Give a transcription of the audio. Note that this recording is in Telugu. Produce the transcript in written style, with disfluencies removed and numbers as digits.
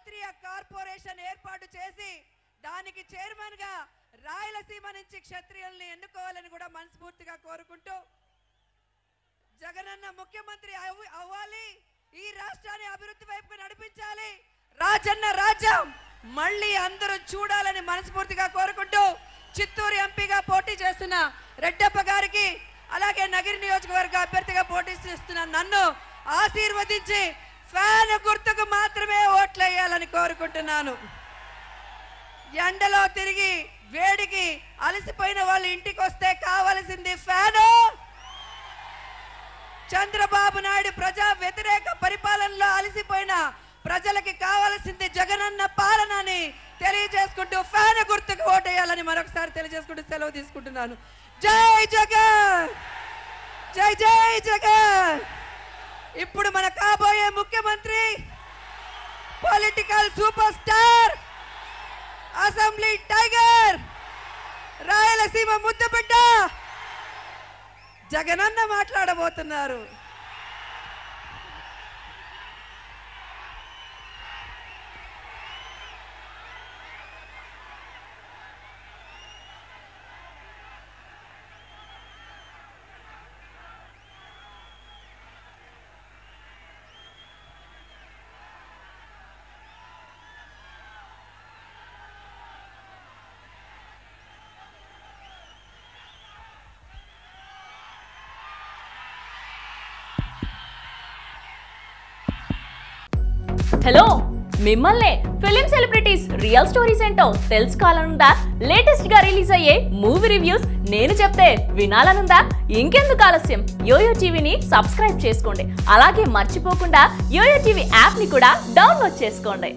క్షత్రియ కార్పొరేషన్ ఏర్పాటు చేసి దానికి చైర్మన్ గా రాయలసీమ నుంచి క్షత్రియుల్ని ఎన్నుకోవాలని కూడా మనస్ఫూర్తిగా కోరుకుంటూ జగనన్న ముఖ్యమంత్రి అవ్వాలి, ఈ రాష్ట్రాన్ని అభివృద్ధి వైపుకు నడిపించాలి, రాజన్న రాజ్యం మళ్ళీ అందరూ చూడాలని మనస్ఫూర్తిగా కోరుకుంటూ చిత్తూరు ఎంపీగా పోటీ చేస్తున్న రెడ్డప్ప గారికి అలాగే నగిరి నియోజకవర్గ అభ్యర్థిగా పోటీ చేస్తున్న నన్ను ఆశీర్వదించి ఫ్యాన్ గుర్తుకు మాత్రమే ఓట్లు వేయాలని కోరుకుంటున్నాను. ఎండలో తిరిగి వేడికి అలసిపోయిన వాళ్ళు ఇంటికి వస్తే కావాల్సింది ఫ్యాను. చంద్రబాబు నాయుడు ప్రజా వ్యతిరేక పరిపాలనలో అలసిపోయిన ప్రజలకి కావాల్సింది జగనన్న పాలనని తెలియజేసుకుంటూ ఫ్యాన్ గుర్తుకు ఓటేయాలని మరొకసారి తెలియజేసుకుంటూ సెలవు తీసుకుంటున్నాను. జై జగన్, జై జై జగన్. ఇప్పుడు మన కాబోయే ముఖ్యమంత్రి political super star, assembly tiger, Rayalaseema ముద్దుబిడ్డ జగనన్న మాట్లాడబోతున్నారు. హలో, మిమ్మల్ని ఫిలిం సెలబ్రిటీస్ రియల్ స్టోరీస్ ఏంటో తెలుసుకోవాలనుందా? లేటెస్ట్ గా రిలీజ్ అయ్యే మూవీ రివ్యూస్ నేను చెప్తే వినాలనుందా? ఇంకెందుకు ఆలస్యం, యోయో టీవీని సబ్స్క్రైబ్ చేసుకోండి. అలాగే మర్చిపోకుండా యోయో టీవీ యాప్ ని కూడా డౌన్లోడ్ చేసుకోండి.